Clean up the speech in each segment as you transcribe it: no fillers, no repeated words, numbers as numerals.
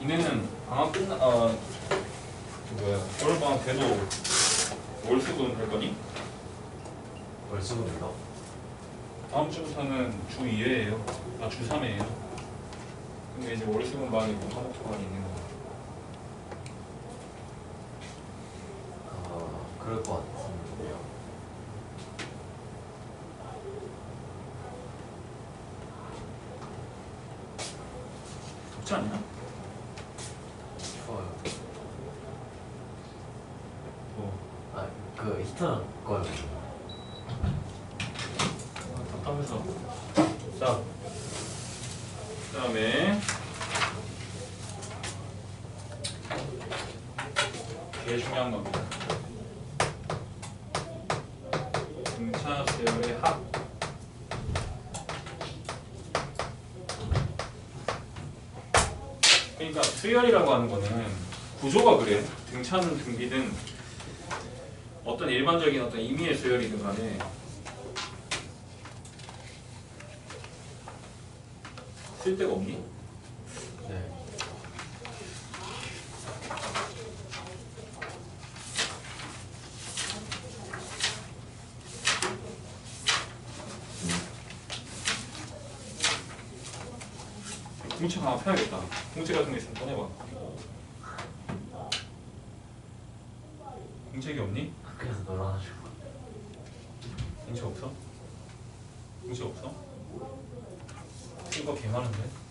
니네는 방학 겨울방학 돼도 월수금 할 거니? 월수금이요? 다음 주부터는 주 2회예요. 주 3회예요. 근데 이제 월수금 반이고 화목조 반이 있는 거야. 그럴 것 같은데요. 좋지 않냐? 좋아요. 뭐 그 히터 거요. 답답해서. 자, 그 다음에 되게 중요한 겁니다. 등차 수열의 합. 그러니까 수열이라고 하는 거는 구조가 그래. 등차는 등비든 어떤 일반적인 어떤 임의의 수열이든 간에 쓸 데가 없니? 네. 공책 하나 펴야겠다. 공책 같은 거 있으면 꺼내봐. 공책이 없니? 학교에서 놀아가지고. 공책 없어? 공책 없어? 이거 개 많은데?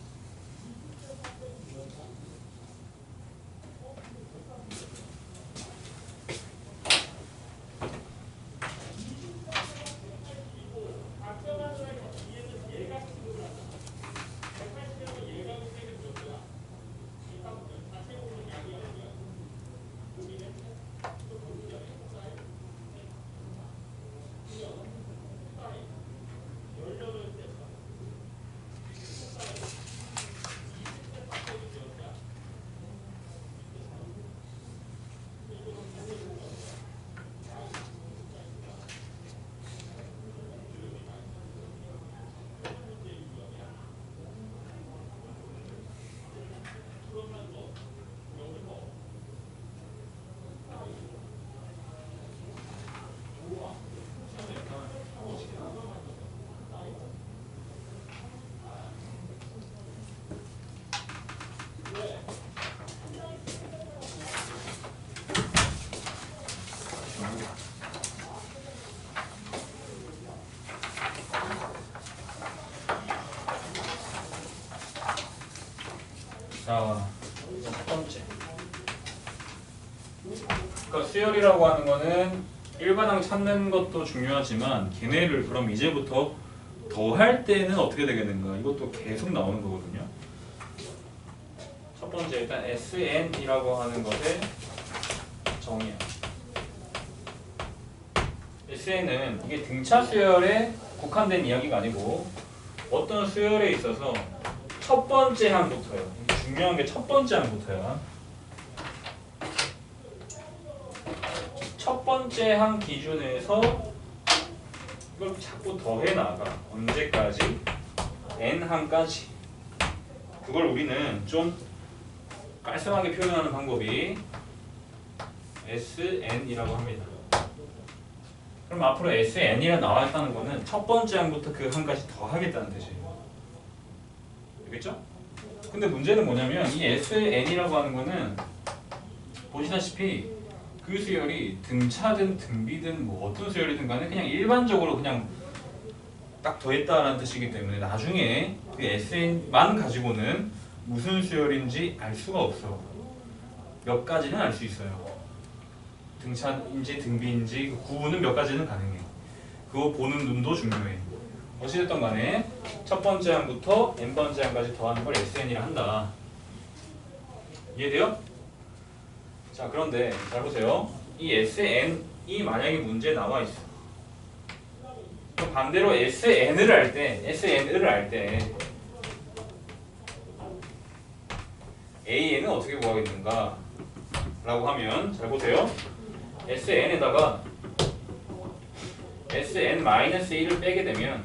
자, 첫 번째. 그러니까 수열이라고 하는 거는 일반항 찾는 것도 중요하지만 걔네를 그럼 이제부터 더할 때는 어떻게 되겠는가? 이것도 계속 나오는 거거든요. 첫 번째 일단 SN이라고 하는 것의 정의야. SN은 이게 등차 수열에 국한된 이야기가 아니고 어떤 수열에 있어서 첫 번째 항부터요. 중요한 게 첫 번째 항부터야. 첫 번째 항 기준에서 이걸 자꾸 더해 나가. 언제까지? n 항까지. 그걸 우리는 좀 깔끔하게 표현하는 방법이 SN이라고 합니다. 그럼 앞으로 SN이라 나와 있다는 거는 첫 번째 항부터 그 항까지 더하겠다는 뜻이에요. 알겠죠? 근데 문제는 뭐냐면 이 SN이라고 하는 거는 보시다시피 그 수열이 등차든 등비든 뭐 어떤 수열이든 간에 그냥 일반적으로 그냥 딱 더했다라는 뜻이기 때문에 나중에 그 SN만 가지고는 무슨 수열인지 알 수가 없어. 몇 가지는 알 수 있어요. 등차인지 등비인지 그 구분은 몇 가지는 가능해. 그거 보는 눈도 중요해. 어찌됐든 간에 첫 번째 항부터 n번째 항까지 더하는 걸 SN이라 한다. 이해돼요? 자, 그런데 잘 보세요. 이 SN이 만약에 문제에 나와 있어. 그럼 반대로 SN을 할 때 AN은 어떻게 구하겠는가? 라고 하면 잘 보세요. SN에다가 SN-1을 빼게 되면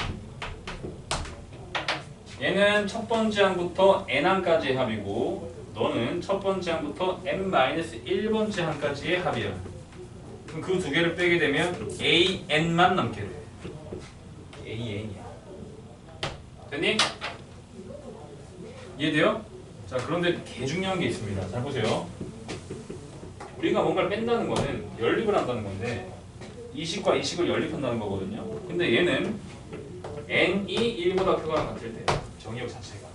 얘는 첫 번째 항부터 n항까지의 합이고 너는 첫 번째 항부터 n-1번째 항까지의 합이야. 그럼 그 두 개를 빼게 되면 an만 남게 돼. an이야. 됐니? 이해돼요? 자, 그런데 개 중요한 게 있습니다. 잘 보세요. 우리가 뭔가를 뺀다는 거는 연립을 한다는 건데 이 식과 이 식을 연립한다는 거거든요. 근데 얘는 n이 1보다 크거나 같을 때 정의역 자체가.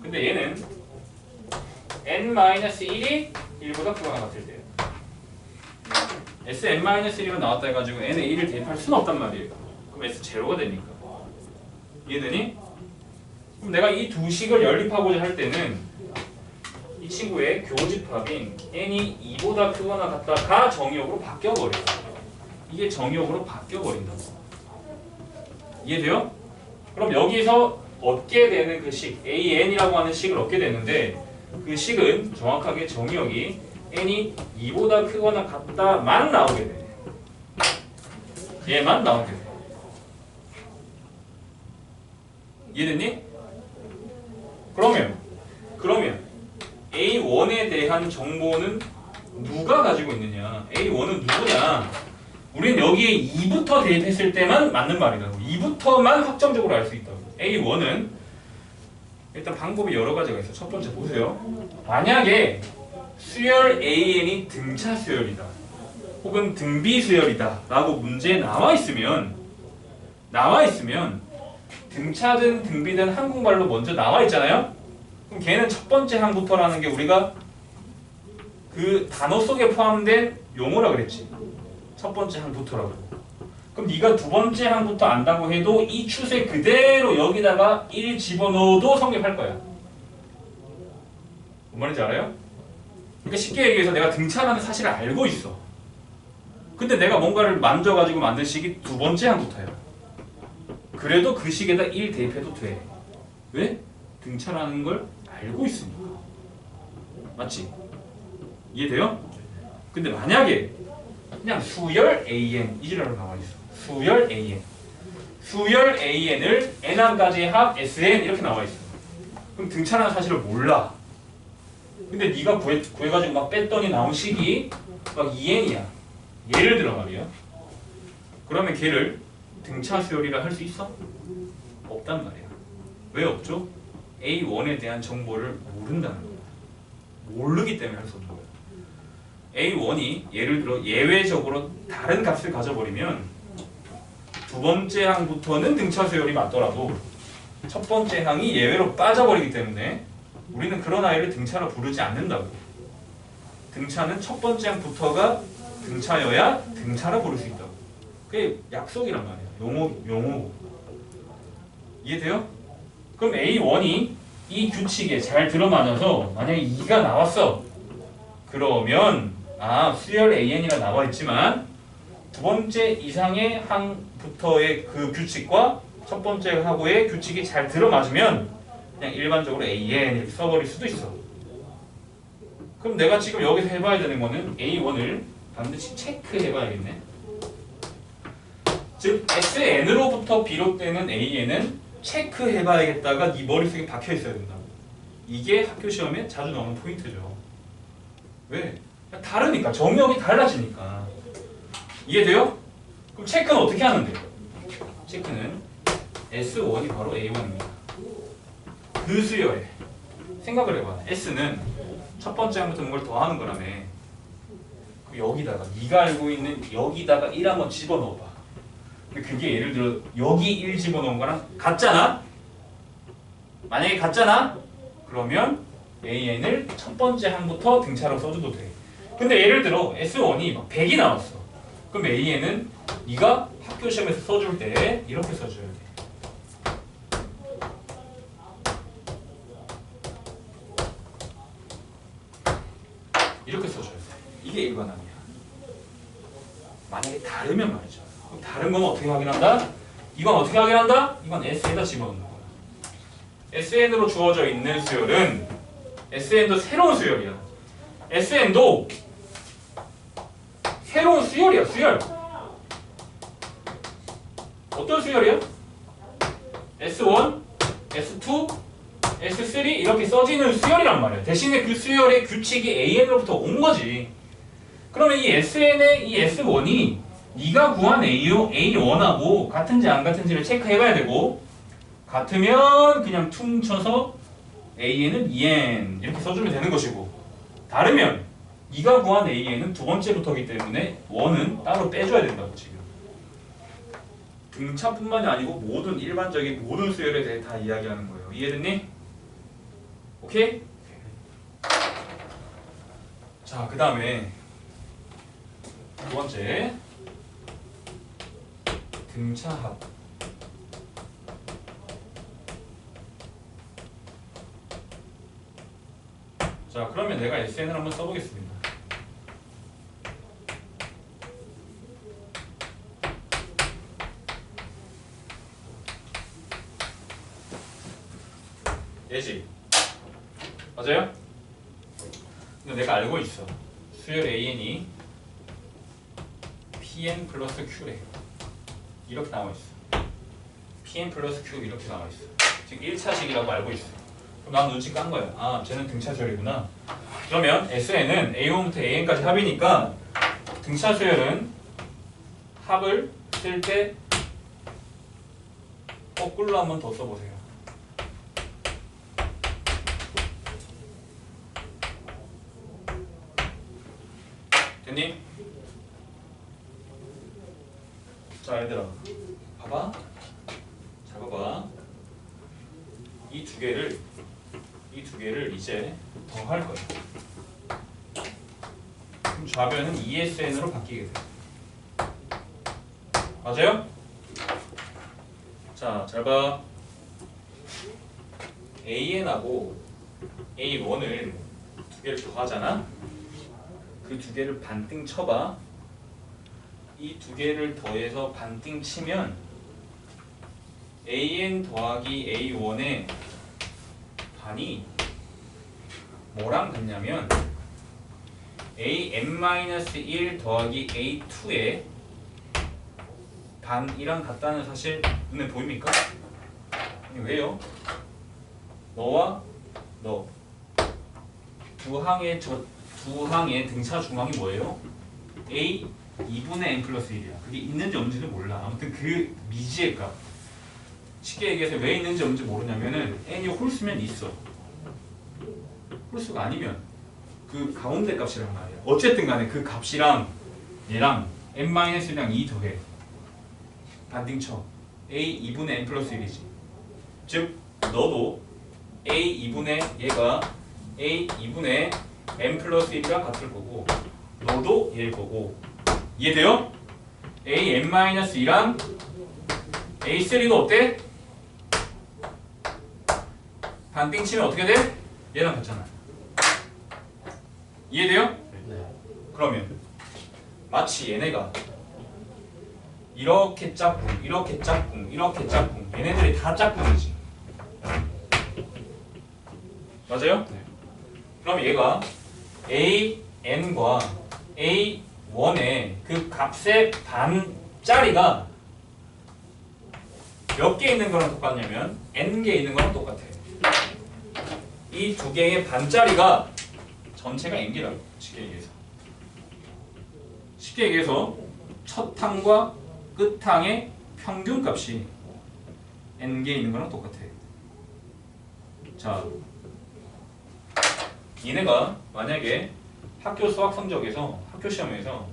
근데 얘는 n-1이 1보다 크거나 같을 때요. Sn-1이 나왔다 해가지고 n에 1을 대입할 수는 없단 말이에요. 그럼 S 제로가 되니까. 이해되니? 그럼 내가 이 두 식을 연립하고자 할 때는 이 친구의 교집합인 n이 2보다 크거나 같다가 정의역으로 바뀌어버려요. 이게 정의역으로 바뀌어버린다고. 이해돼요? 그럼 여기서 얻게 되는 그 식, an이라고 하는 식을 얻게 되는데 그 식은 정확하게 정의역이 n이 2보다 크거나 같다만 나오게 돼. 얘만 나오게 돼. 이해됐니? 그러면 A1에 대한 정보는 누가 가지고 있느냐? A1은 누구냐? 우리는 여기에 2부터 대입했을 때만 맞는 말이라고. 2부터만 확정적으로 알 수 있다고. A1은 일단 방법이 여러 가지가 있어. 첫 번째 보세요. 만약에 수열 AN이 등차 수열이다 혹은 등비 수열이다 라고 문제에 나와 있으면 등차든 등비든 한국말로 먼저 나와 있잖아요. 그럼 걔는 첫 번째 항부터라는 게 우리가 그 단어 속에 포함된 용어라 그랬지. 첫 번째 항부터라고. 그럼 네가 두 번째 항부터 안다고 해도 이 추세 그대로 여기다가 1 집어넣어도 성립할 거야. 뭔 말인지 알아요? 그러니까 쉽게 얘기해서 내가 등차라는 사실을 알고 있어. 근데 내가 뭔가를 만져가지고 만든 식이 두 번째 항부터야. 그래도 그 식에다 1 대입해도 돼. 왜? 등차라는 걸 알고 있으니까. 맞지? 이해돼요? 근데 만약에 그냥 수열 AN 이지라로 나와 있어. 수열 AN. 수열 AN을 n항까지의 합 SN 이렇게 나와 있어. 그럼 등차라는 사실을 몰라. 근데 네가 구해가지고 막 뺐더니 나온 식이 막 2n이야. 예를 들어 말이야. 그러면 걔를 등차 수열이라 할 수 있어? 없단 말이야. 왜 없죠? A1에 대한 정보를 모른다는 거야. 모르기 때문에 할 수 없는 거야. A1이 예를 들어 예외적으로 다른 값을 가져버리면 두 번째 항부터는 등차 수열이 맞더라도 첫 번째 항이 예외로 빠져버리기 때문에 우리는 그런 아이를 등차로 부르지 않는다고. 등차는 첫 번째 항부터가 등차여야 등차라 부를 수 있다고. 그게 약속이란 말이야. 용어고. 이해돼요? 그럼 A1이 이 규칙에 잘 들어맞아서 만약에 2가 나왔어. 그러면 수열 AN이라 나와 있지만 두 번째 이상의 항부터의 그 규칙과 첫 번째 하고의 규칙이 잘 들어맞으면 그냥 일반적으로 AN 이렇게 써버릴 수도 있어. 그럼 내가 지금 여기서 해봐야 되는 거는 A1을 반드시 체크해봐야겠네. 즉 SN으로부터 비롯되는 AN은 체크해봐야겠다가 네 머릿속에 박혀있어야 된다고. 이게 학교 시험에 자주 나오는 포인트죠. 왜? 다르니까. 정의역이 달라지니까. 이해돼요? 그럼 체크는 어떻게 하는데요? 체크는 S1이 바로 A1입니다. 그 수열에 생각을 해봐. S는 첫 번째 항부터 뭔가를 더하는 거라며. 여기다가 네가 알고 있는 여기다가 1 한번 집어넣어봐. 근데 그게 예를 들어 여기 1 집어넣은 거랑 같잖아? 만약에 같잖아? 그러면 AN을 첫 번째 항부터 등차로 써줘도 돼. 근데 예를 들어 S1이 막 100이 나왔어. 그럼 AN은 네가 학교 시험에서 써줄 때 이렇게 써줘야 돼. 이렇게 써줘야 돼. 이게 일반항이야. 만약에 다르면 말이죠. 그럼 다른 건 어떻게 확인한다? 이건 어떻게 확인한다? 이건 S에다 집어넣는 거야. SN으로 주어져 있는 수열은 SN도 새로운 수열이야. SN도 새로운 수열이야. 수열. 어떤 수열이야? S1 S2, S3 이렇게 써지는 수열이란 말이야. 대신에 그 수열의 규칙이 AN으로부터 온 거지. 그러면 이 SN의 이 S1이 네가 구한 A1하고 같은지 안 같은지를 체크해봐야 되고, 같으면 그냥 퉁쳐서 AN은 EN 이렇게 써주면 되는 것이고, 다르면 네가 구한 AN은 두 번째부터이기 때문에 1은 따로 빼줘야 된다고. 지금 등차뿐만이 아니고 모든 일반적인 모든 수열에 대해 다 이야기하는 거예요. 이해됐니? 오케이? 자, 그 다음에 두 번째 등차합. 자, 그러면 내가 SN을 한번 써보겠습니다. 얘지? 맞아요? 근데 내가 알고 있어. 수열 AN이 PN 플러스 Q래. 이렇게 나와있어. PN 플러스 Q 이렇게 나와있어. 지금 1차식이라고 알고 있어. 그럼 난 눈치 깐 거야. 아, 쟤는 등차 수열이구나. 그러면 SN은 A1부터 AN까지 합이니까 등차 수열은 합을 쓸 때 거꾸로 한번 더 써보세요. 됐니? 자, 얘들아 봐봐. 잘 봐봐. 이 두 개를 이제 더할 거야. 그럼 좌변은 ESN으로 바뀌게 돼. 맞아요? 자, 잘 봐. AN하고 A1을 두 개를 더하잖아. 그 두 개를 반띵 쳐봐. 이 두 개를 더해서 반띵 치면 AN 더하기 A1의 반이 뭐랑 같냐면 AN-1 더하기 A2의 반이랑 같다는 사실 눈에 보입니까? 왜요? 너와 너 두 항의 등차 중항이 뭐예요? A 2분의 n 플러스 1이야. 그게 있는지 없는지는 몰라. 아무튼 그 미지의 값. 쉽게 얘기해서 왜 있는지 없는지 모르냐면은 n이 홀수면 있어. 홀수가 아니면 그 가운데 값이란 말이야. 어쨌든 간에 그 값이랑 얘랑 n-1랑 2 더해. 반띵 쳐. a 2분의 n 플러스 1이지. 즉 너도 a 2분의 얘가 a 2분의 n 플러스 1이랑 같을 거고, 너도 얘일 거고. 이해돼요? an-2랑 a3가 어때? 반띵 치면 어떻게 돼? 얘랑 같잖아. 이해돼요? 네. 그러면 마치 얘네가 이렇게 짝꿍, 이렇게 짝꿍, 이렇게 짝꿍, 얘네들이 다 짝꿍이지. 맞아요? 네. 그럼 얘가 AN과 A1의 그 값의 반짜리가 몇 개 있는 거랑 똑같냐면 N개 있는 거랑 똑같아. 이 두 개의 반짜리가 전체가 N개라고. 쉽게 얘기해서. 쉽게 얘기해서 첫 항과 끝 항의 평균값이 N개 있는 거랑 똑같아. 자, 얘네가 만약에 학교 수학 성적에서, 학교 시험에서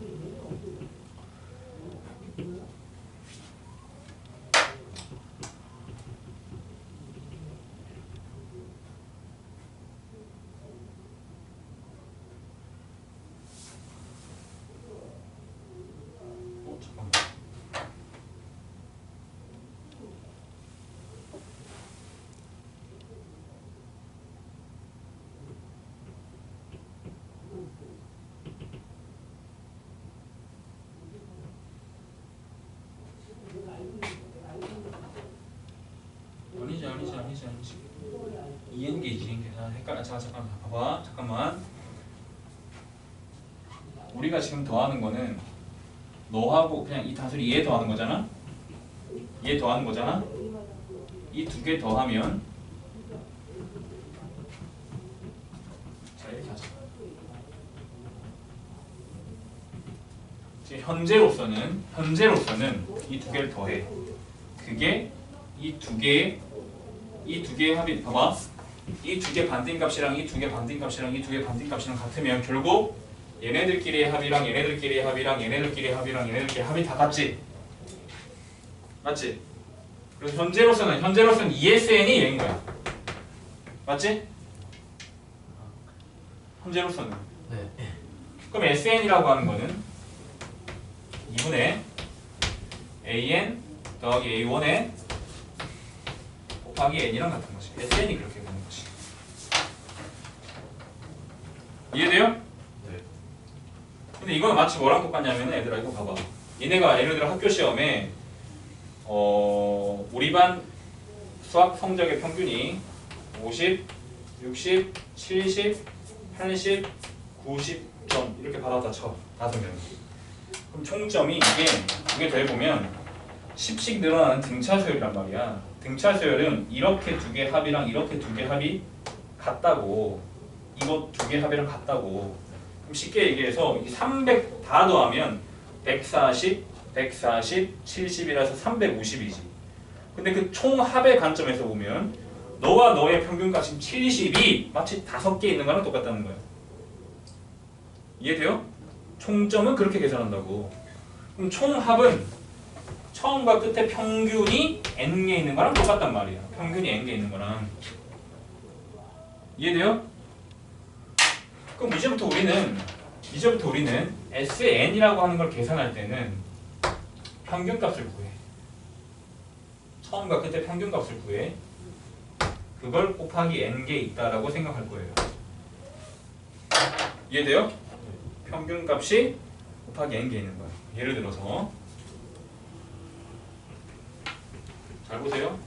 잠깐만. 아니지. EN게이지. 헷갈려. 잠깐만. 봐봐. 잠깐만. 우리가 지금 더하는 거는 너하고 그냥 이 다수리 얘 더하는 거잖아. 얘 더하는 거잖아. 이 두 개 더하면 이렇게 하자. 지금 현재로서는 이 두 개를 더해. 그게 이 두 개의 합이 봐봐. 이 두 개 반대값이랑 이 두 개 반대값이랑 이 두 개 반대값이랑 같으면 결국 얘네들끼리의 합이랑 얘네들끼리의 합이랑 얘네들끼리의 합이랑 얘네들끼리의 합이 다 같지? 맞지? 그래서 현재로서는 ESN이 얘인 거야. 맞지? 현재로서는. 네. 그럼 SN이라고 하는 거는 2분의 AN 더하기 A1에 곱하기 N이랑 같은 거지. SN이 그렇게 되는 거지. 이해돼요? 네. 근데 이거는 마치 뭐랑 똑같냐면 얘들아 이거 봐봐. 얘네가 예를 들어 학교 시험에 우리 반 수학 성적의 평균이 50, 60, 70, 80, 90점 이렇게 받았다 쳐. 5명. 그럼 총점이 이게 돼보면 10씩 늘어나는 등차수열이란 말이야. 등차수열은 이렇게 두 개 합이랑 이렇게 두 개 합이 같다고. 이거 두 개 합이랑 같다고. 그럼 쉽게 얘기해서 이 300 다 더하면 140, 140, 70이라서 350이지. 근데 그 총합의 관점에서 보면 너와 너의 평균값인 70이 마치 5개 있는 거랑 똑같다는 거야. 이해돼요? 총점은 그렇게 계산한다고. 그럼 총합은 처음과 끝에 평균이 n개 있는 거랑 똑같단 말이야. 평균이 n개 있는 거랑. 이해돼요? 그럼 이제부터 우리는 SN이라고 하는 걸 계산할 때는 평균값을 구해. 처음과 끝에 평균값을 구해. 그걸 곱하기 n개 있다라고 생각할 거예요. 이해돼요? 평균값이 곱하기 n개 있는 거야. 예를 들어서 잘 보세요.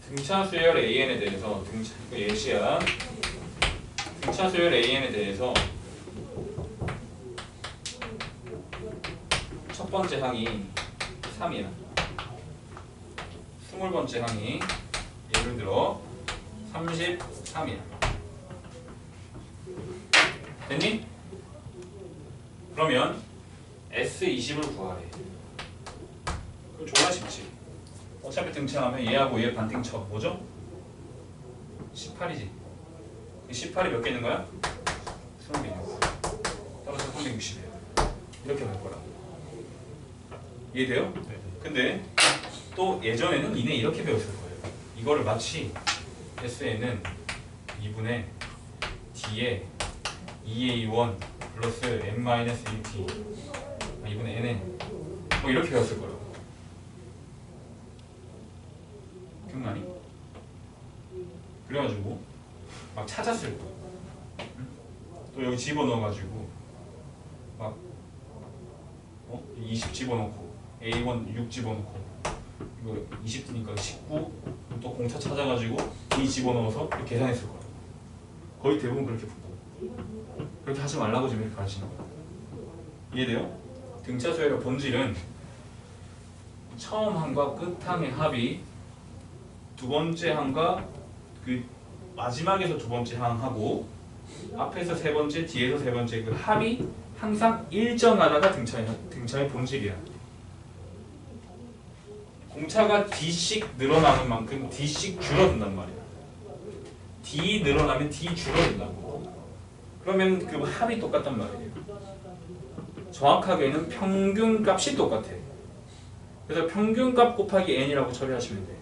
등차수열 AN에 대해서 예시야. 등차수열 AN에 대해서 첫 번째 항이 3이야. 20번째 항이 예를 들어 33이야. 됐니? 그러면 S20을 구하래. 그거 졸라 쉽지. 어차피 등차하면 얘하고 얘 반등 쳐. 뭐죠? 18이지. 18이 몇 개 있는 거야? 20개 있는 거야. 따라서 360이야. 이렇게 갈 거라고. 이해돼요? 네. 근데 또 예전에는 이네 이렇게 배웠을 거예요. 이거를 마치 SN은 2분의 D에 2A1 플러스 N-1T 2분의 NN 뭐 이렇게 배웠을 거라고. 기억나니? 그래가지고 막 찾았을 거야. 또 여기 집어넣어가지고 막 20 집어넣고 A1 6 집어넣고 이거 20드니까 19 또 공차 찾아가지고 2 집어넣어서 이렇게 계산했을 거야. 거의 대부분 그렇게 붙고. 그렇게 하지 말라고 지금 이렇게 가르치는 거야. 이해돼요? 등차수열의 본질은 처음 항과 끝 항의 합이 두 번째 항과 그 마지막에서 두 번째 항하고 앞에서 세 번째, 뒤에서 세 번째 그 합이 항상 일정하다가 등차의 본질이야. 공차가 D씩 늘어나는 만큼 D씩 줄어든단 말이야. D 늘어나면 D 줄어든다고. 그러면 그 합이 똑같단 말이에요. 정확하게는 평균값이 똑같아. 그래서 평균값 곱하기 n이라고 처리하시면 돼.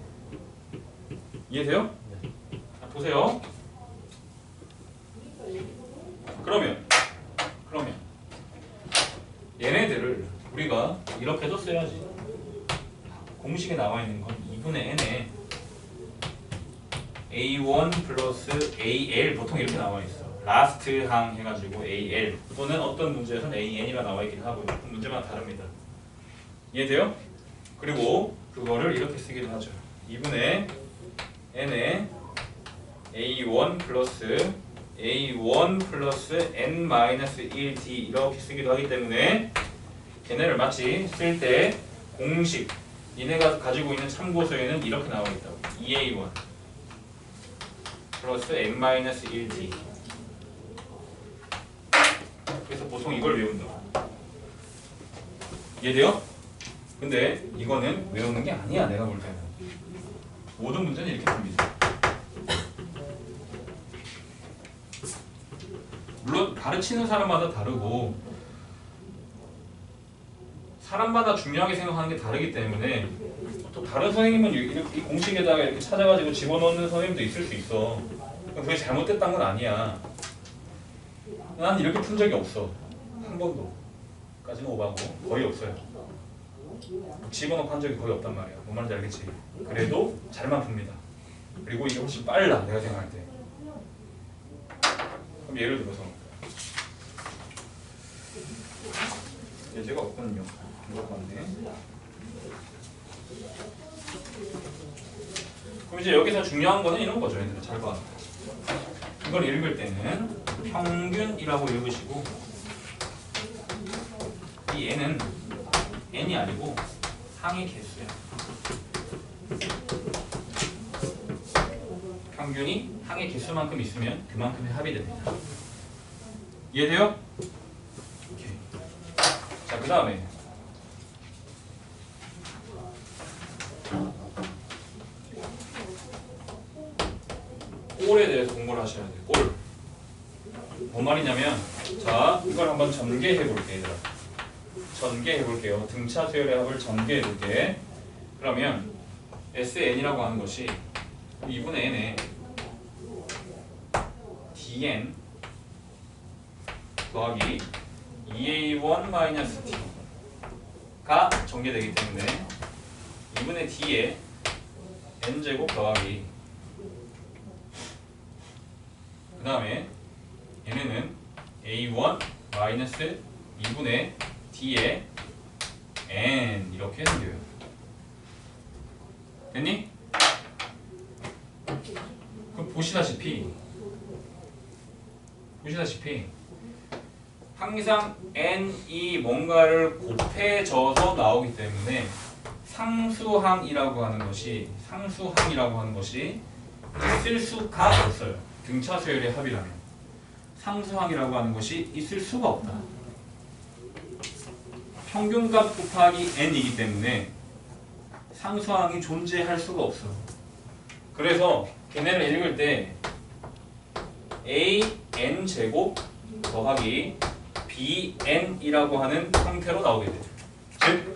이해돼요? 네. 자, 보세요. 그러면 얘네들을 우리가 이렇게도 써야지. 공식에 나와 있는 건 2분의 n에 A1 플러스 AL 보통 이렇게 나와 있어. 라스트 항 해가지고 AL 또는 어떤 문제에서는 AN이라 나와 있긴 하고 문제마다 다릅니다. 이해돼요? 그리고 그거를 이렇게 쓰기도 하죠. 2분의 n에 A1 플러스 A1 플러스 N-1t 이렇게 쓰기도 하기 때문에 걔네를 마치 쓸 때 공식 얘네가 가지고 있는 참고서에는 이렇게 나와 있다고. 2A1 플러스 n-1t. 그래서 보통 이걸 외운다. 이해돼요? 근데 이거는 외우는 게 아니야. 내가 볼 때는 모든 문제는 이렇게 풉니다. 물론 가르치는 사람마다 다르고 사람마다 중요하게 생각하는 게 다르기 때문에 또 다른 선생님은 이 공식에다가 이렇게 찾아가지고 집어넣는 선생님도 있을 수 있어. 그게 잘못됐다는 건 아니야. 난 이렇게 푼 적이 없어. 한 번도. 까지는 오바고 거의 없어요. 집어넣고 한 적이 거의 없단 말이야. 뭔 말인지 알겠지? 그래도 잘만 풉니다. 그리고 이게 훨씬 빨라. 내가 생각할 때. 그럼 예를 들어서 예제가 없거든요. 이거 같네. 그럼 이제 여기서 중요한 거는 이런 거죠. 얘들아 잘 봐. 이걸 읽을 때는 평균이라고 읽으시고 이 n은 n이 아니고 항의 개수야. 평균이 항의 개수만큼 있으면 그만큼의 합이 됩니다. 이해돼요? 오케이. 자, 그 다음에 꼴에 대해서 공부를 하셔야 돼요. 꼴. 뭔 말이냐면 자, 이걸 한번 전개해 볼게요. 얘들아. 전개해 볼게요. 등차 수열의 합을 전개해 볼게. 그러면 SN이라고 하는 것이 2분의 n에 dn 더하기 2a1-t가 전개되기 때문에 2분의 d에 n제곱 더하기 그 다음에 얘네는 a1 마이너스 2분의 d에 n 이렇게 생겨요. 됐니? 그럼 보시다시피 항상 n이 뭔가를 곱해져서 나오기 때문에 상수항이라고 하는 것이 있을 수가 없어요. 등차 수열의 합이라면 상수항이라고 하는 것이 있을 수가 없다. 평균값 곱하기 n이기 때문에 상수항이 존재할 수가 없어. 그래서 걔네를 읽을 때 an 제곱 더하기 bn이라고 하는 형태로 나오게 돼요. 즉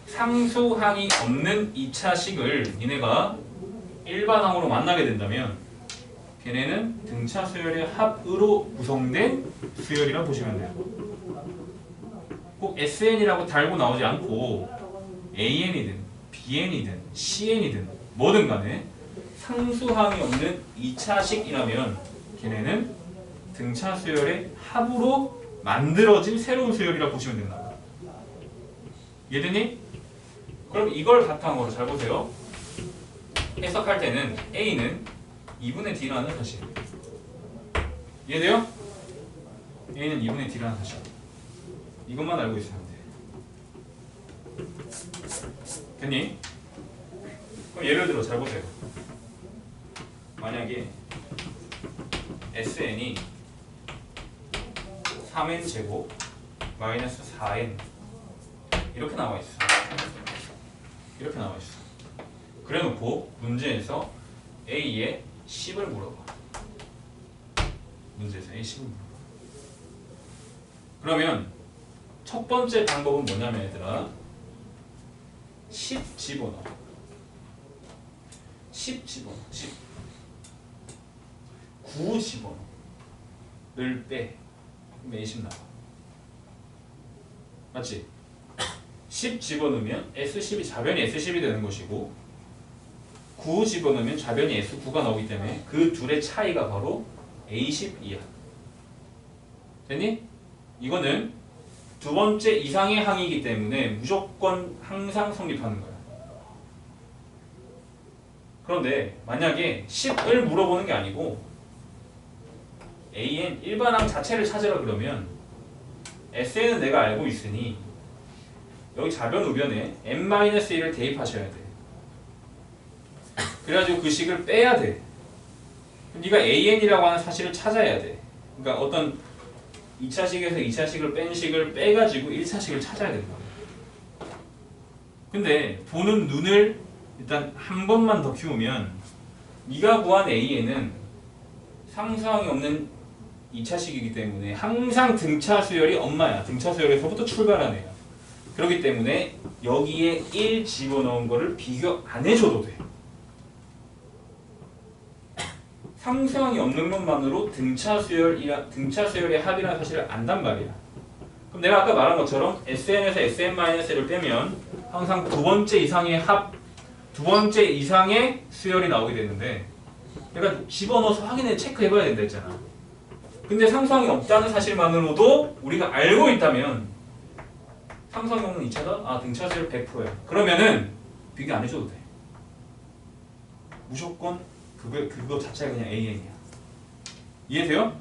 상수항이 없는 2차식을 니네가 일반항으로 만나게 된다면 걔네는 등차 수열의 합으로 구성된 수열이라 보시면 돼요. 꼭 SN이라고 달고 나오지 않고 AN이든 BN이든 CN이든 뭐든 간에 상수항이 없는 2차식이라면 걔네는 등차 수열의 합으로 만들어진 새로운 수열이라 보시면 된다. 이해되니? 그럼 이걸 바탕으로 잘 보세요. 해석할 때는 A는 2분의 D라는 사실. 이해돼요? A는 2분의 D라는 사실. 이것만 알고 있으면 돼. 됐니? 그럼 예를 들어 잘 보세요. 만약에 SN이 3n 제곱 마이너스 4n 이렇게 나와 있어. 이렇게 나와 있어. 그래놓고 문제에서 A에 10을 물어봐. 문제에서 A 10을 물어봐. 그러면 첫 번째 방법은 뭐냐면 얘들아 10 집어넣어. 10 집어넣어. 10 9 집어넣어. 을 빼. 그럼 A10 나와. 맞지? 10 집어넣으면 S10이 좌변이 S10이 되는 것이고 9 집어넣으면 좌변이 S9가 나오기 때문에 그 둘의 차이가 바로 A10이야. 됐니? 이거는 두 번째 이상의 항이기 때문에 무조건 항상 성립하는 거야. 그런데 만약에 10을 물어보는 게 아니고 AN 일반항 자체를 찾으라 그러면 SN은 내가 알고 있으니 여기 좌변 우변에 n-1을 대입하셔야 돼. 그래가지고 그 식을 빼야 돼. 네가 AN이라고 하는 사실을 찾아야 돼. 그러니까 어떤 2차식에서 2차식을 뺀 식을 빼가지고 1차식을 찾아야 된다. 근데 보는 눈을 일단 한 번만 더 키우면 네가 구한 AN은 상수항이 없는 2차식이기 때문에 항상 등차 수열이 엄마야. 등차 수열에서부터 출발한 애야. 그렇기 때문에 여기에 1 집어넣은 거를 비교 안 해줘도 돼. 상수항이 없는 것만으로 등차 수열의 합이라는 사실을 안단 말이야. 그럼 내가 아까 말한 것처럼 SN에서 SN-를 빼면 항상 두 번째 이상의 합, 두 번째 이상의 수열이 나오게 되는데 내가 집어넣어서 확인해 체크해봐야 된다 했잖아. 근데 상수항이 없다는 사실만으로도 우리가 알고 있다면 상수항이 없는 2차가 등차 수열 100%야. 그러면은 비교 안 해줘도 돼. 무조건 그거 자체가 그냥 AN이야. 이해돼요?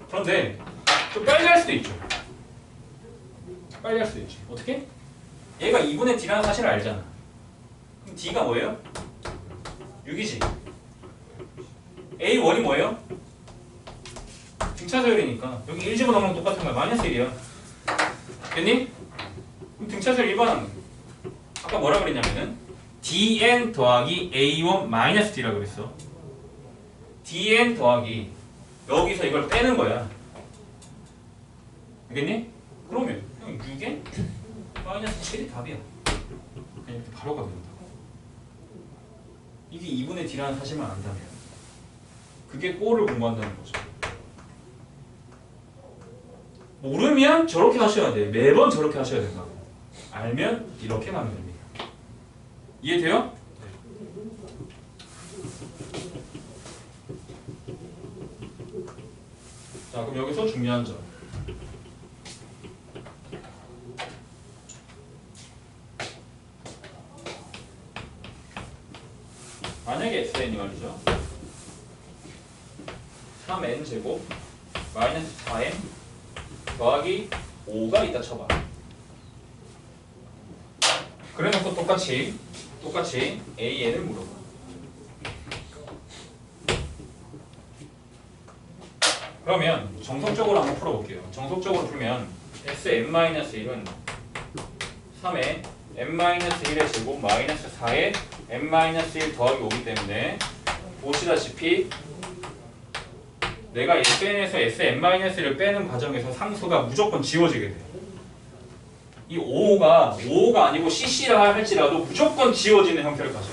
그런데 좀 빨리 할 수도 있죠. 빨리 할 수도 있지. 어떻게? 얘가 2분의 D라는 사실을 알잖아. 그럼 D가 뭐예요? 6이지. A1이 뭐예요? 등차수열이니까 여기 1 집어넣으면 똑같은 거야. 마이너스 1이야. 됐니? 그럼 등차수열 일반항. 아까 뭐라 그랬냐면은 dn 더하기 a1 마이너스 d라고 그랬어. dn 더하기 여기서 이걸 빼는 거야. 알겠니? 그러면 그냥 6n 마이너스 7이 답이야. 그냥 이렇게 바로 가면 된다고. 이게 2분의 d라는 사실만 안다면 그게 꼴을 공부한다는 거죠. 모르면 저렇게 하셔야 돼. 매번 저렇게 하셔야 된다고. 알면 이렇게 가면 됩니다. 이해돼요? 자, 그럼 여기서 중요한 점. 만약에 SN이 말이죠. 3n 제곱 마이너스 4n 더하기 5가 있다 쳐봐. 그래놓고 똑같이 AN을 물어봐. 그러면 정석적으로 한번 풀어볼게요. 정석적으로 풀면 Sn-1은 3의 n-1의 제곱 마이너스 4의 n-1 더하기 5기 때문에 보시다시피 내가 SN에서 Sn-를 빼는 과정에서 상수가 무조건 지워지게 돼. 이 5호가 아니고 CC라 할지라도 무조건 지워지는 형태를 가져.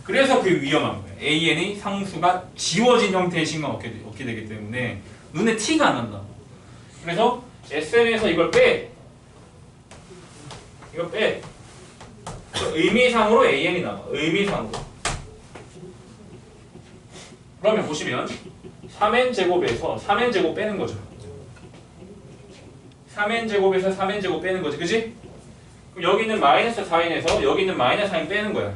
그래서 그게 위험한 거예요. AN이 상수가 지워진 형태의 식만 얻게 되기 때문에 눈에 티가 안 난다. 그래서 SN에서 이걸 빼. 이거 빼. 의미상으로 AN이 나와. 의미상으로. 그러면 보시면 3n제곱에서 3n제곱 빼는 거죠. 3n제곱에서 3n제곱 빼는 거지. 그지? 그럼 여기 있는 마이너스 4n에서 여기 있는 마이너스 4n 빼는 거야.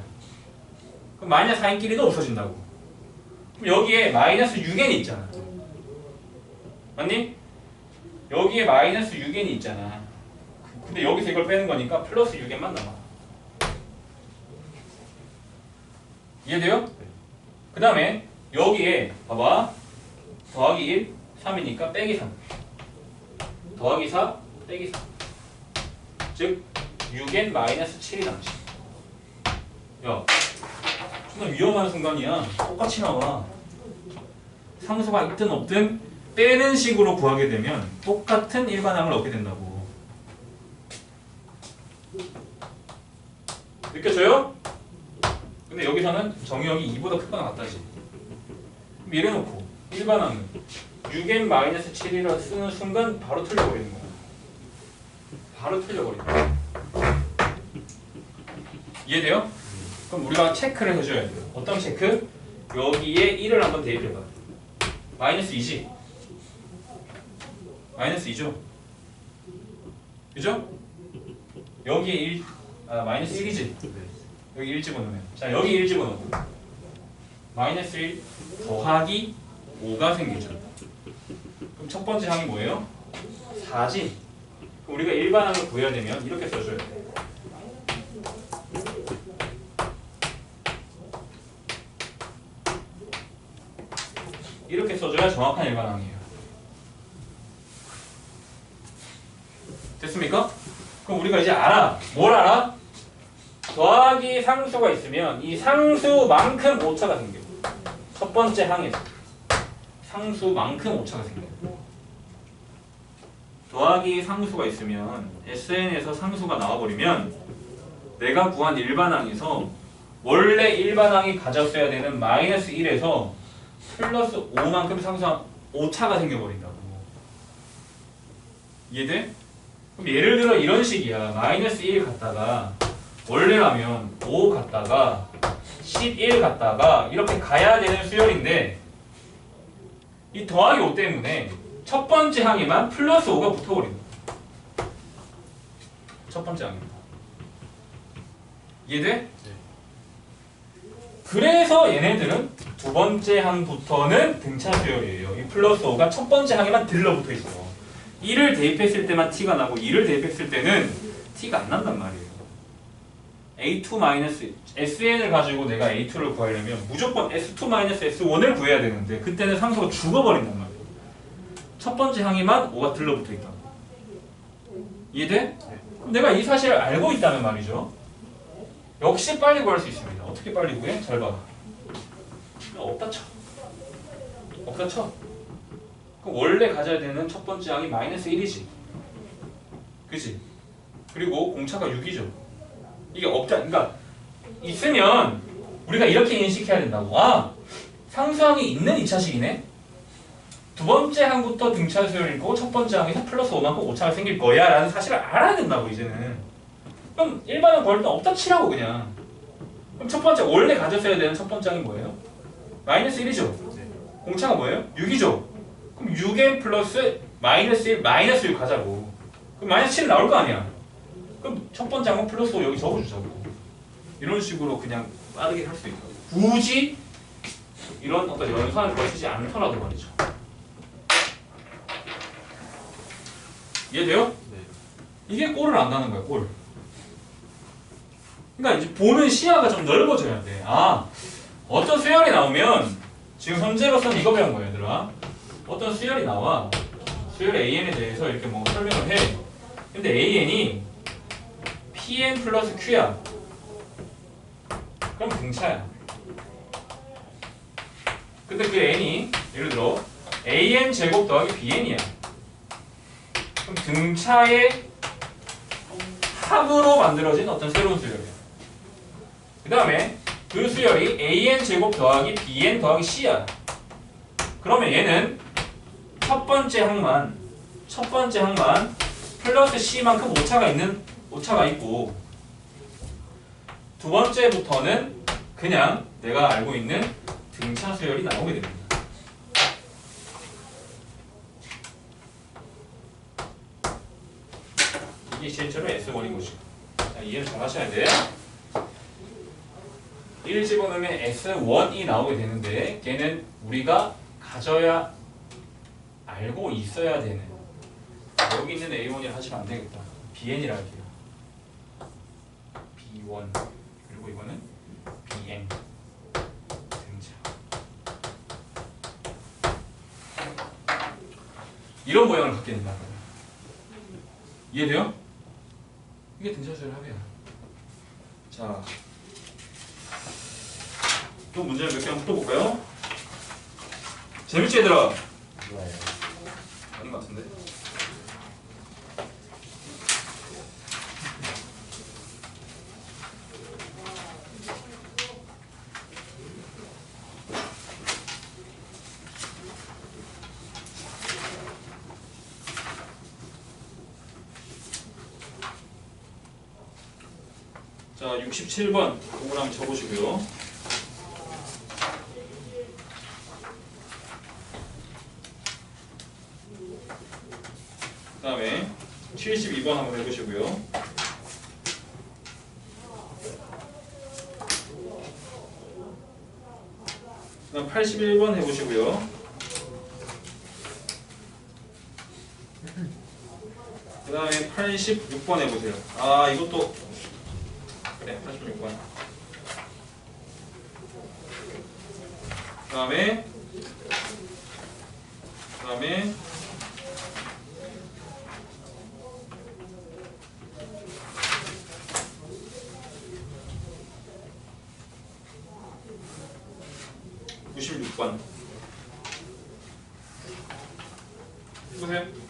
그럼 마이너스 4n끼리도 없어진다고. 그럼 여기에 마이너스 6n 있잖아. 맞니? 여기에 마이너스 6n이 있잖아. 근데 여기서 이걸 빼는 거니까 플러스 6n만 남아. 이해돼요? 그 다음에 여기에 봐봐. 더하기 1, 3이니까 빼기 3. 더하기 4, 빼기 4. 즉 6n 마이너스 7이 남지. 야, 정말 위험한 순간이야. 똑같이 나와. 상수가 있든 없든 빼는 식으로 구하게 되면 똑같은 일반항을 얻게 된다고. 느껴져요? 근데 여기서는 정의역이 2보다 크거나 같다지. 그럼 이래놓고 일반항은 6n-7이라 쓰는 순간 바로 틀려버리는 거야. 바로 틀려버리는 거야. 이해돼요? 그럼 우리가 체크를 해줘야 돼요. 어떤 체크? 여기에 1을 한번 대입해봐. 마이너스 2지? 마이너스 2죠? 그죠? 여기에 1, 마이너스 1이지? 여기 1 집어넣으면. 자, 여기 1 집어넣고. 마이너스 1 더하기 5가 생기죠. 그럼 첫 번째 항이 뭐예요? 4지? 그럼 우리가 일반항을 구해야 되면 이렇게 써줘야 돼. 이렇게 써줘야 정확한 일반항이에요. 됐습니까? 그럼 우리가 이제 알아. 뭘 알아? 더하기 상수가 있으면 이 상수만큼 오차가 생겨. 첫 번째 항에서 상수만큼 오차가 생겨. 더하기 상수가 있으면 SN에서 상수가 나와버리면 내가 구한 일반항에서 원래 일반항이 가졌어야 되는 마이너스 1에서 플러스 5만큼 상수한 오차가 생겨버린다고. 이해돼? 그럼 예를 들어 이런 식이야. 마이너스 1 갔다가 원래라면 5 갔다가 11 갔다가 이렇게 가야 되는 수열인데 이 더하기 5 때문에 첫 번째 항에만 플러스 5가 붙어버린다. 첫 번째 항입니다. 이해돼? 그래서 얘네들은 두 번째 항부터는 등차 수열이에요. 이 플러스 5가 첫 번째 항에만 들러붙어 있어. 1을 대입했을 때만 t가 나고 2를 대입했을 때는 t가 안 난단 말이에요. SN을 가지고 내가 A2를 구하려면 무조건 S2-S1을 구해야 되는데 그때는 상수가 죽어버린단 말이에요. 첫 번째 항에만 5가 들러붙어 있다. 이해돼? 그럼 내가 이 사실을 알고 있다면 말이죠. 역시 빨리 구할 수 있습니다. 어떻게 빨리 구해? 잘 봐. 없다 쳐. 없다 쳐. 그럼 원래 가져야 되는 첫 번째 항이 마이너스 1이지. 그치? 그리고 공차가 6이죠. 이게 없다. 그러니까 있으면 우리가 이렇게 인식해야 된다고. 아, 상수항이 있는 2차식이네. 두 번째 항부터 등차 수열이고 첫 번째 항에서 플러스 5만큼 오차가 생길 거야 라는 사실을 알아야 된다고 이제는. 그럼 일반은 구할 때 없다 치라고 그냥. 그럼 첫 번째 원래 가졌어야 되는 첫 번째 항이 뭐예요? 마이너스 1이죠. 공차가 뭐예요? 6이죠. 그럼 6n 플러스 마이너스 1 마이너스 6 가자고. 그럼 마이너스 7 나올 거 아니야. 그럼 첫 번째 항은 플러스 5 여기 적어주자고. 이런 식으로 그냥 빠르게 할 수 있다. 굳이 이런 어떤 연산을 거치지 않더라도 말이죠. 이해돼요? 네. 이게 꼴을 안 나는 거야, 꼴. 그러니까 이제 보는 시야가 좀 넓어져야 돼. 아, 어떤 수열이 나오면 지금 현재로서는 이거 배운 거예요, 얘들아. 어떤 수열이 나와. 수열 AN에 대해서 이렇게 뭐 설명을 해. 근데 AN이 PN 플러스 Q야. 그럼 등차야. 근데 그 N이 예를 들어 AN 제곱 더하기 BN이야. 그럼 등차의 합으로 만들어진 어떤 새로운 수열이야. 그 다음에 그 수열이 AN 제곱 더하기 BN 더하기 C야. 그러면 얘는 첫 번째 항만 플러스 C만큼 오차가 있고 두 번째부터는 그냥 내가 알고 있는 등차 수열이 나오게 됩니다. 이게 실제로 S1인 것이고. 자, 이해를 잘 하셔야 돼. 1 집어넣으면 S1이 나오게 되는데 걔는 우리가 가져야 알고 있어야 되는 여기 있는 A1이라 하시면 안 되겠다. BN이라 할게요. B1 그리고 이거는 BN 등차. 이런 모양을 갖게 된다. 이해돼요? 이게 등차수열 합이야. 자, 또 문제를 몇 개 한번 풀어볼까요? 재밌지 얘들아? 좋아요. 아닌 것 같은데. 자, 67번 그걸 한번 쳐보시고요. 그 다음에 72번 한번 해보시고요. 그 다음 81번 해보시고요. 그 다음에 86번 해보세요. 아, 이것도 그래, 86번. 그 다음에 다음에 (96번) 보세요.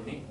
됐니?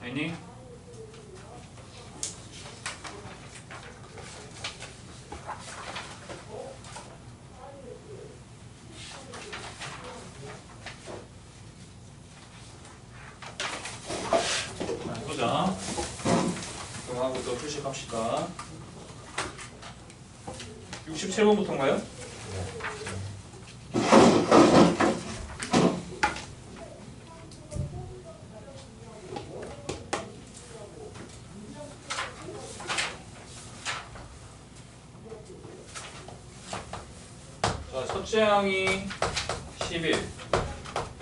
됐니? 자, 해보자. 그럼 하고 또 표시합시다. 67번부터인가요? 자, 첫째 항이 11,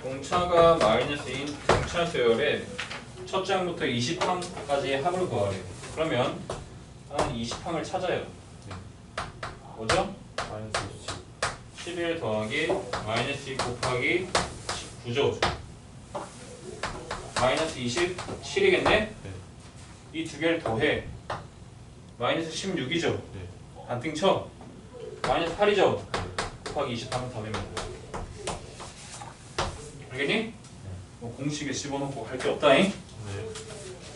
공차가 마이너스인 등차 수열의 첫째 항부터 20항까지의 합을 구하래. 그러면 한 20항을 찾아요. 뭐죠? 마이너스 11 더하기 마이너스 2 곱하기 19죠. 마이너스 27이겠네? 네. 이 두 개를 더해. 마이너스 16이죠. 네. 반띵 쳐. 마이너스 8이죠. 곱하기 23은 다 됩니다. 알겠니? 뭐 공식에 집어넣고 할 게 없다잉. 네.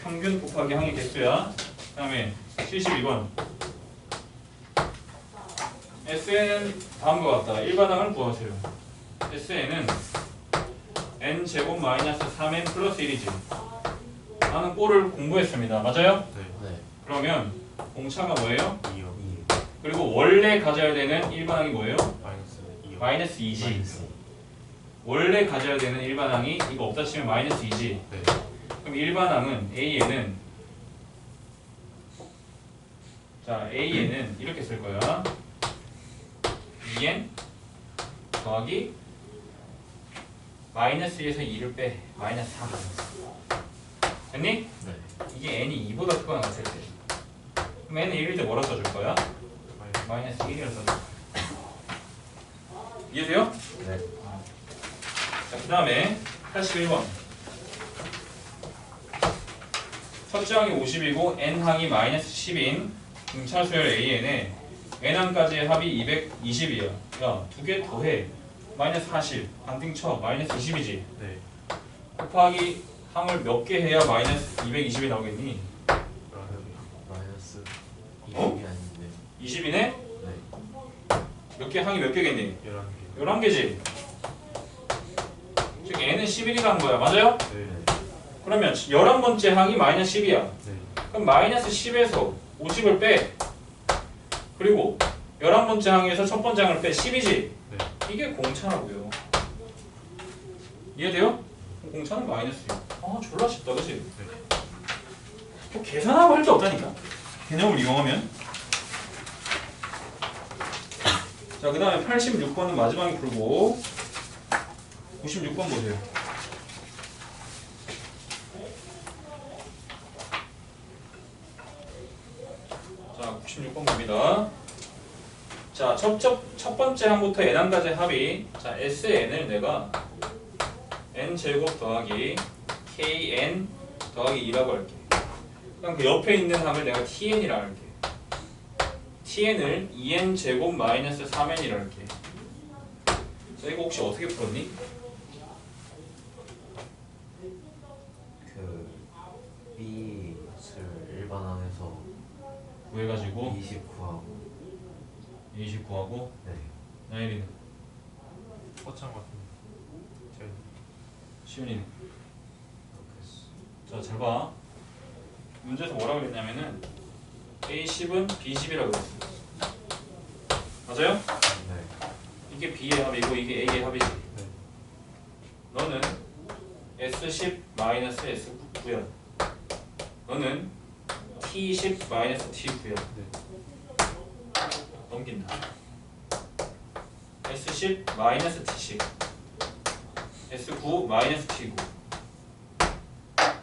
평균 곱하기 항의 개수야. 그 다음에 72번. SN은 다음과 같다. 일반항을 구하세요. SN은 n제곱 마이너스 3n 플러스 1이지. 나는 꼴을 공부했습니다. 맞아요? 네. 네. 그러면 공차가 뭐예요? 2요. 그리고 원래 가져야 되는 일반항이 뭐예요? 마이너스 2요. 마이너스 2지. 마이너스. 원래 가져야 되는 일반항이 이거 없다 치면 마이너스 2지. 네. 그럼 일반항은 A에는 이렇게 쓸 거야. 2n 더하기 마이너스 2에서 2를 빼 마이너스 3. 됐니? 네. 이게 n이 2보다 크거나 같을 때. 그럼 n은 1일 때 뭐라 써줄 거야? 마이너스 1이라 써줄 거야. 이해돼요? 네. 자, 그 다음에 81번. 첫째 항이 50이고 n항이 마이너스 10인 등차 수열 AN에 n항까지의 합이 220이야. 야, 두 개 더해. 마이너스 40. 반띵 쳐. 마이너스 20이지. 네. 곱하기 항을 몇 개 해야 마이너스 220이 나오겠니? 마이너스 20이 어? 아닌데. 20이네? 네. 몇 개 항이 몇 개겠니? 11개. 11개지. 즉 n은 11이라는 거야. 맞아요? 네. 그러면 11번째 항이 마이너스 10이야. 네. 그럼 마이너스 10에서 50을 빼. 그리고 11번째 항에서 첫 번째 항을 빼. 10이지? 네. 이게 공차라고요. 이해돼요? 공차는 마이너스 6. 아 졸라 쉽다 그치? 네. 뭐 계산하고 할 게 없다니까. 개념을 이용하면. 자, 그 다음에 86번은 마지막에 풀고 96번 보세요. 자, 96번 봅니다. 자, 첫 번째 항부터 n항까지 합이, 자, SN을 내가 n제곱 더하기 kn 더하기 2라고 할게. 그럼 그 옆에 있는 항을 내가 tn이라고 할게. tn을 2n제곱 마이너스 3n이라고 할게. 자, 이거 혹시 어떻게 풀었니? 그 B를 일반 안에서 구해가지고 29하고 29하고 네. 나일이는 허창 같은. 제 시윤이는. 이렇게 자, 잘 봐. 문제에서 뭐라고 그랬냐면은 A10은 B10이라고 그랬어. 맞아요? 네. 이게 B의 합이고 이게 A의 합이지. 네. 너는 S10 마이너스 S9야. 너는 T10 마이너스 T9야. 네. 넘긴다. S10 마이너스 T10 S9 마이너스 T9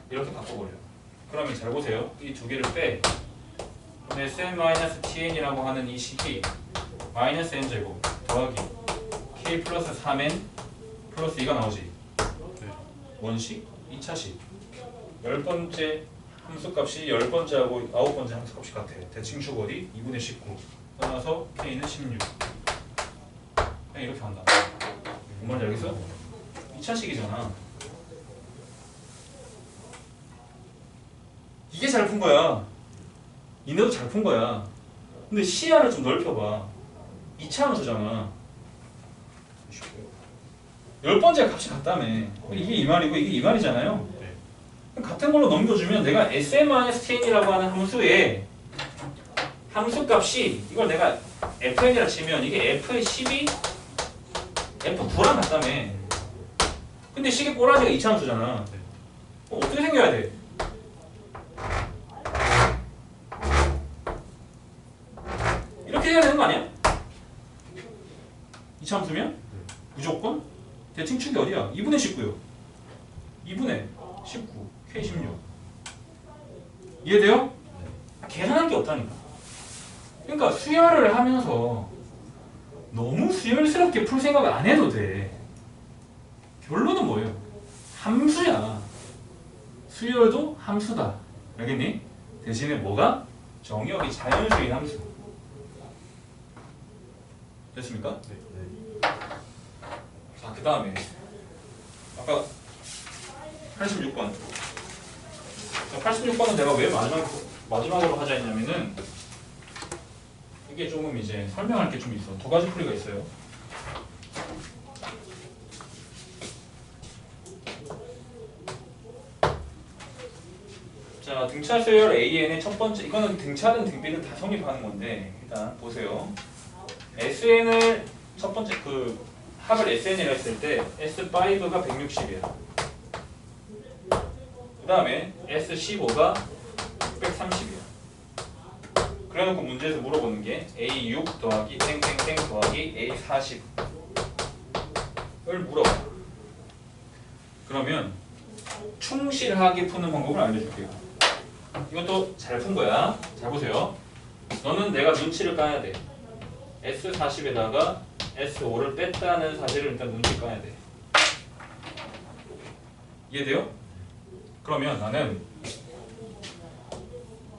이렇게 바꿔버려. 그러면 잘 보세요. 이 두 개를 빼. 그럼 Sn-Tn이라고 하는 이 식이 마이너스 n제곱 더하기 k 플러스 3n 플러스 2가 나오지. 네. 원식, 2차식. 10번째 함수값이 10번째하고 9번째 함수값이 같아. 대칭축 어디? 2분의 19. 따라서 k는 16. 그냥 이렇게 한다. 뭔 말인지 알겠어? 2차식이잖아. 이게 잘 푼 거야. 이내도 잘 푼 거야. 근데 시야를 좀 넓혀봐. 2차 함수잖아. 10번째 값이 같다며. 이게 이 말이고 이게 이 말이잖아요. 네. 그럼 같은 걸로 넘겨주면 내가 Sn-Tn이라고 하는 함수에 함수값이 이걸 내가 fn이라 치면 이게 f의 10이 f9랑 같다며. 근데 식의 꼬라지가 2차 함수잖아. 네. 어떻게 생겨야 돼? 이렇게 해야 되는 거 아니야? 2차 함수면? 무조건? 대칭축이 어디야? 2분의 19요. 2분의 19, K16. 이해돼요? 계산할 게 없다니까. 그러니까 수열을 하면서 너무 수열스럽게 풀 생각을 안 해도 돼. 결론은 뭐예요? 함수야. 수열도 함수다. 알겠니? 대신에 뭐가? 정의역이 자연수인 함수. 됐습니까? 네. 자, 그 다음에 아까 86번. 자, 86번은 내가 왜 마지막으로 하자 했냐면은 이게 조금 이제 설명할 게 좀 있어. 두 가지 풀이가 있어요. 자, 등차 수열 AN의 첫 번째, 이거는 등차든 등비든 다 성립하는 건데 일단 보세요. SN을 첫 번째 그 합을 SN이라 했을 때 S5가 160이야. 그 다음에 S15가 630이야. 그래놓고 문제에서 물어보는 게 A6 더하기 땡땡땡 더하기 A40을 물어봐. 그러면 충실하게 푸는 방법을 알려줄게요. 이것도 잘 푼 거야. 잘 보세요. 너는 내가 눈치를 까야 돼. S40에다가 S5를 뺐다는 사실을 일단 눈치 까야 돼. 이해돼요? 그러면 나는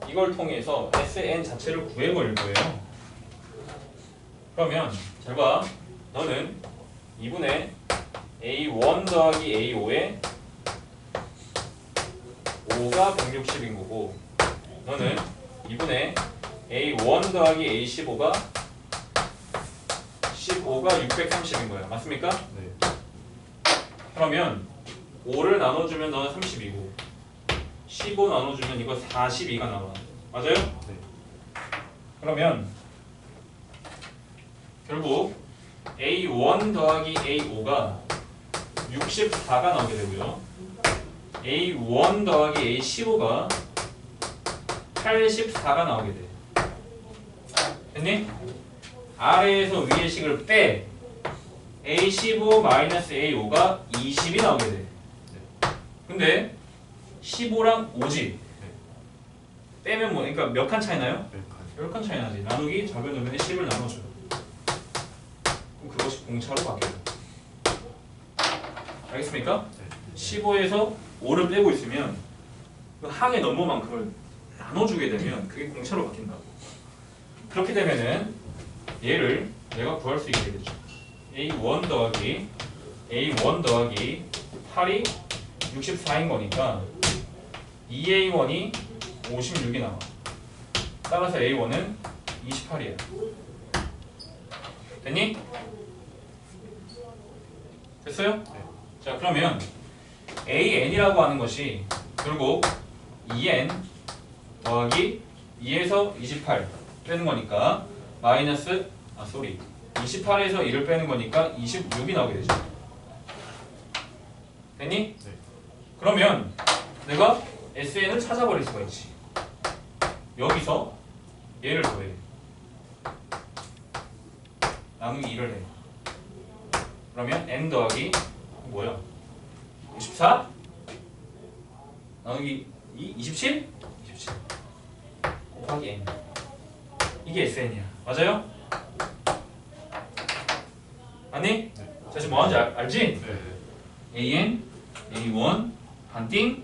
이걸 통해서 SN 자체를 구해버릴 거예요. 그러면 잘 봐. 너는 2분의 A1 더하기 A5에 5가 160인 거고 너는 2분의 A1 더하기 A15가 5가 630인 거야. 맞습니까? 네. 그러면 5를 나눠주면 너는 32고 15 나눠주면 이거 42가 나와. 맞아요? 네. 그러면 결국 A1 더하기 A5가 64가 나오게 되고요. A1 더하기 A15가 84가 나오게 돼. 됐니? 아래에서 위의 식을 빼 A15 마이너스 A5가 20이 나오게 돼. 근데 15랑 5지. 빼면 뭐, 그러니까 몇 칸 차이 나요? 10칸 차이 나지. 나누기 적여 놓으면 10을 나눠줘요. 그럼 그것이 공차로 바뀌어요. 알겠습니까? 15에서 5를 빼고 있으면 그 항의 넘버만큼을 나눠주게 되면 그게 공차로 바뀐다고. 그렇게 되면은 얘를 내가 구할 수 있게 되죠. A1 더하기 A1 더하기 8이 64인 거니까 2A1이 56이 나와. 따라서 A1은 28이야. 됐니? 됐어요? 네. 자, 그러면 AN이라고 하는 것이 결국 2N 더하기 2에서 28 빼는 거니까 마이너스 28에서 1을 빼는 거니까 26이 나오게 되죠. 됐니? 네. 그러면 내가 SN을 찾아버릴 수가 있지. 여기서 얘를 더해. 나누기 2를 해. 그러면 N 더하기 뭐야? 54? 나누기 2? 27? 27 곱하기 N. 이게 SN이야. 맞아요? 아니? 자, 지금 뭐하는지 알지? 네. AN, A1, 반띵,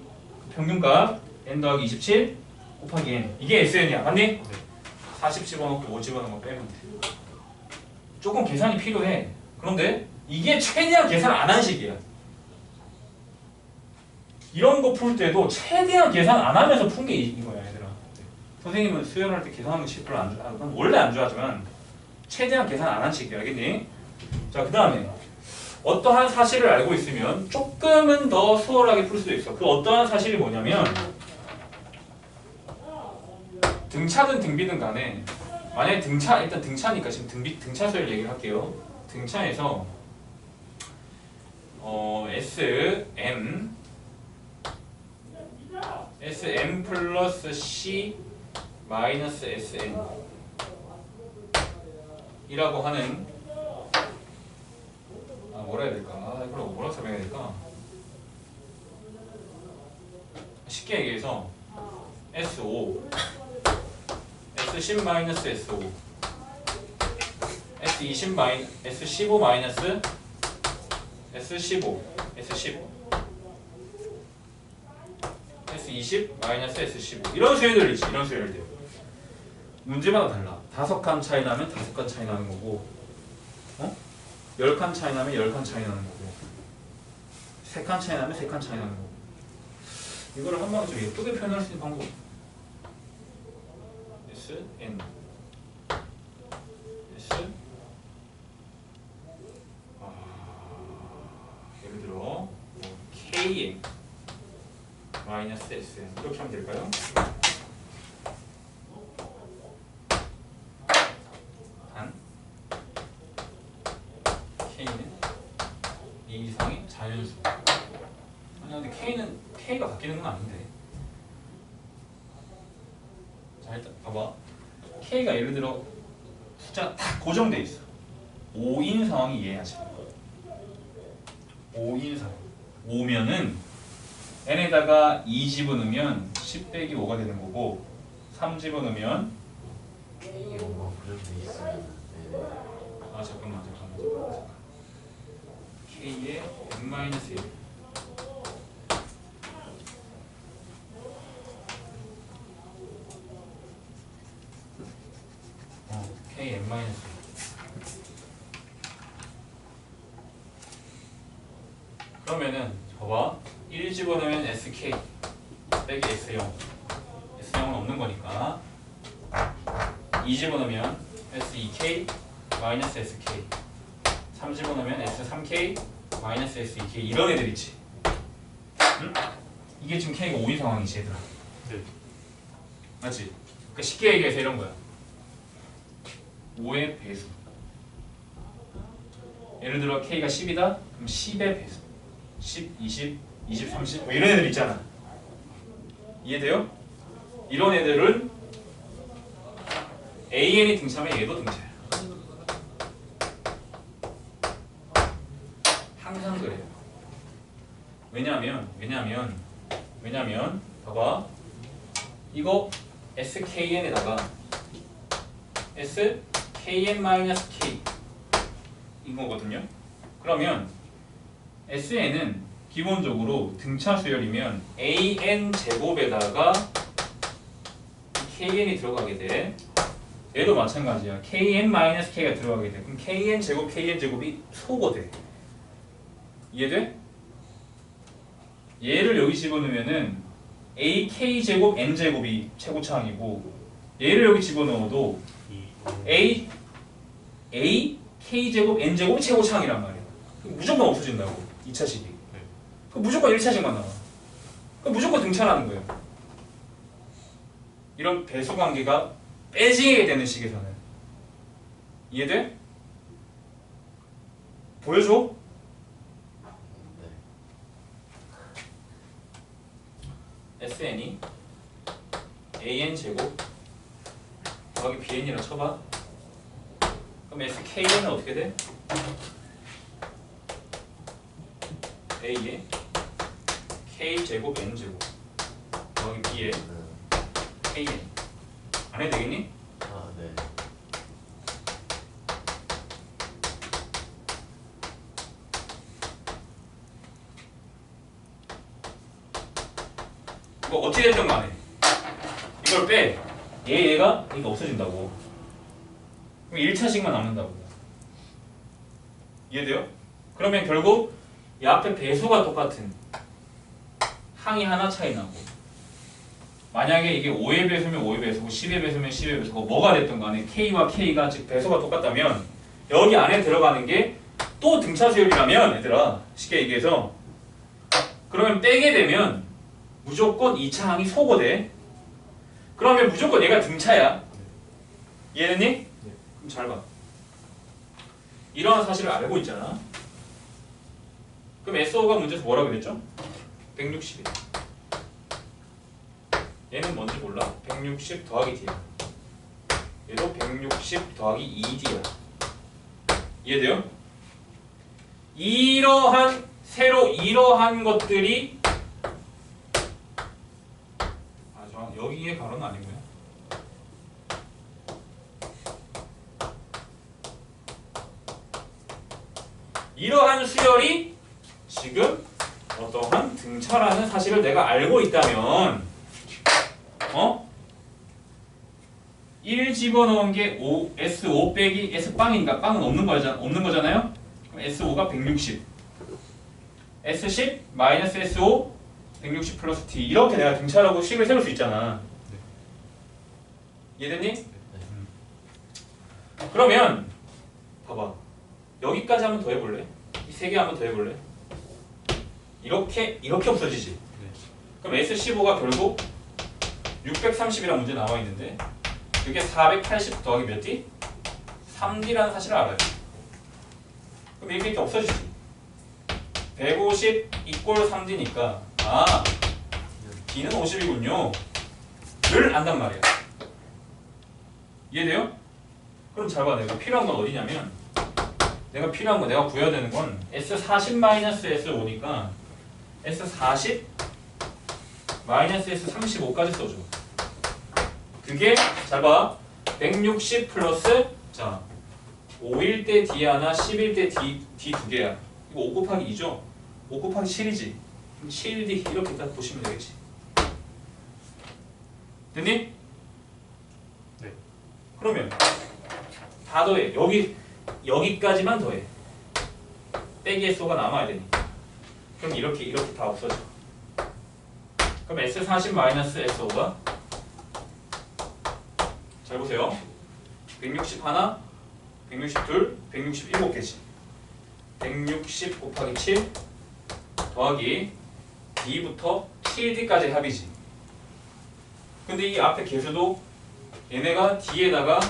평균값 N 더하기 27 곱하기 N. 이게 SN이야. 맞니? 네. 40 집어넣고 5 집어넣은 거 빼면 돼. 조금 계산이 필요해. 그런데 이게 최대한 계산 안 한 식이야. 이런 거 풀 때도 최대한 계산 안 하면서 푼 게 이거야, 얘들아. 선생님은 수연할 때 계산하는 식 별로 안 좋아. 원래 안 좋아하지만 최대한 계산 안 한 식이야. 알겠니? 자, 그 다음에 어떠한 사실을 알고 있으면 조금은 더 수월하게 풀 수도 있어. 그 어떠한 사실이 뭐냐면 등차든 등비든 간에 만약에 일단 등차니까 지금 등차수열 얘기를 할게요. 등차에서 SM 플러스 C 마이너스 SN 이라고 하는 뭐라 해야 될까? 이걸 뭐라고 설명해야 될까? 쉽게 얘기해서 S5 S10 마이너스 S5 S20 S15 마이너스 S15 S15 S20 마이너스 S15 이런 수열들 있지. 이런 수열들 문제마다 달라. 5칸 차이 나면 5칸 차이 나는 거고 10칸 차이 나면 10칸 차이 나는 거고 3칸 차이 나면 3칸 차이 나는 거고 이거를 한 번 좀 예쁘게 표현할 수 있는 방법 SN 예를 들어 뭐 KN 마이너스 SN 이렇게 하면 될까요? 단 K는 이 이상의 자연수. 아니 근데 K가 바뀌는 건 아닌데. 자 일단 봐봐. K가 예를 들어 숫자 딱 고정돼 있어. 5인 상황이 이해하지. 5인 상황. 5면은 n에다가 2 집어넣으면 10 빼기 5가 되는 거고 3 집어넣으면 이게 뭔가 그려져 있으면 네. 잠깐만 K의 n-1 K n-1 그러면은 봐봐 1 집어넣으면 SK 빼기 S0 S0은 없는 거니까 2 집어넣으면 S2K 마이너스 SK 3 집어넣으면 S3K 마이너스 S2K 이런 애들 있지. 응? 이게 지금 K가 5인 상황이지 얘들아. 네. 맞지? 그러니까 쉽게 얘기해서 이런 거야. 5의 배수. 예를 들어 K가 10이다? 그럼 10의 배수. 10, 20, 20, 30 뭐 이런 애들 있잖아. 이해돼요? 이런 애들은 AN이 등차면 얘도 등차야. 항상 그래요. 왜냐면 봐봐. 이거 SKN에다가 SKN-K 이거거든요. 그러면 SN은 기본적으로 등차 수열이면 AN 제곱에다가 KN이 들어가게 돼. 얘도 마찬가지야. KN-K가 들어가게 돼. 그럼 KN 제곱 KN 제곱이 소거 돼. 이해돼? 얘를 여기 집어넣으면은 AK 제곱 N 제곱이 최고차항이고 얘를 여기 집어넣어도 A K 제곱 N 제곱이 최고차항이란 말이야. 무조건 없어진다고 2차식이. 무조건 1차식만 나와. 무조건 등차라는 거예요. 이런 배수 관계가 빼지게 되는 식에서는 이해돼? 보여줘? SN이 AN 제곱 더하기 BN이라 쳐봐. 그럼 SKN은 어떻게 돼? A에 K 제곱 N 제곱 더하기 B에 KN 안 해도 되겠니? 아, 네. 이거 어떻게 됐든 간에 이걸 빼. 얘가 이거 없어진다고. 그럼 1차식만 남는다고. 이해돼요? 그러면 결국 이 앞에 배수가 똑같은 항이 하나 차이 나고 만약에 이게 5의 배수면 5의 배수고 10의 배수면 10의 배수고 뭐가 됐든 간에 K와 K가 즉 배수가 똑같다면 여기 안에 들어가는 게 또 등차 수열이라면 얘들아 쉽게 얘기해서 그러면 빼게 되면 무조건 2차 항이 소거돼. 그러면 무조건 얘가 등차야. 이해됐니? 네. 그럼 잘 봐. 이러한 사실을 알고 있잖아. 그럼 SO가 문제에서 뭐라고 그랬죠? 160이야. 얘는 뭔지 몰라. 160 더하기 D야. 얘도 160 더하기 2D야. 이해돼요? 이러한 것들이 여기에 가로는 아니고요. 이러한 수열이 지금 어떠한 등차라는 사실을 내가 알고 있다면 1 집어넣은 게 S5 빼기 S빵인가? 빵은 없는 거잖아요? 그럼 S5가 160 S10 마이너스 S5 160 플러스 T 이렇게 내가 등차라고 식을 세울 수 있잖아. 이해됐니? 그러면 봐봐. 여기까지 한번 더 해볼래? 이 세 개 한번 더 해볼래? 이렇게 없어지지? 그럼 S15가 결국 630이라는 문제 나와 있는데 그게 480 더하기 몇 D? 3D라는 사실을 알아요. 그럼 이렇게 없어지지? 150 이꼴 3D니까 D는 50이군요 를 안단 말이야. 이해돼요? 그럼 잘 봐. 내가 필요한 건 어디냐면 내가 구해야 되는 건 S40-S5니까 S40 마이너스 S35까지 써줘. 그게 잘 봐. 160 플러스 자 5일 때 D 하나 10일 때 D 두 개야. 이거 5 곱하기 2죠? 5 곱하기 7이지? 7D 이렇게 딱 보시면 되겠지. 됐니? 네. 그러면 다 더해. 여기까지만 더해. 빼기 S가 남아야 되니까. 그럼 이렇게 다 없어져. 그럼 S40-S5가 잘 보세요. 160 하나, 162, 167개지. 160 곱하기 7 더하기 D부터 7D까지 합이지. 근데 이 앞에 개수도 얘네가 D에다가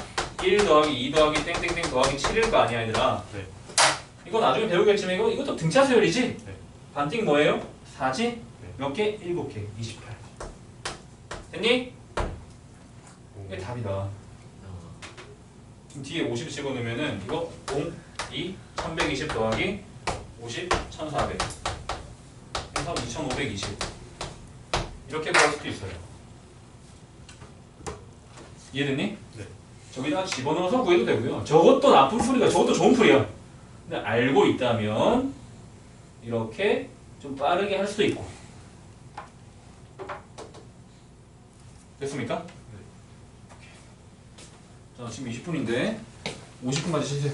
1 더하기 2 더하기 땡땡땡 더하기 7일 거 아니야 얘들아. 네. 이거 나중에 배우겠지만 이것도 등차 수열이지? 네. 반띵 뭐예요? 4지? 네. 몇 개? 7개 28. 됐니? 오. 이게 답이다. 지금 뒤에 50 집어넣으면은 이거 0, 2, 1120 더하기 50, 1400 해서 2520 이렇게 구할 수도 있어요. 이해됐니? 네. 저기다가 집어넣어서 구해도 되고요. 저것도 나쁜 풀이가 저것도 좋은 풀이야. 근데 알고 있다면 이렇게 좀 빠르게 할 수도 있고. 됐습니까? 자, 지금 20분인데 50분까지 쉬세요.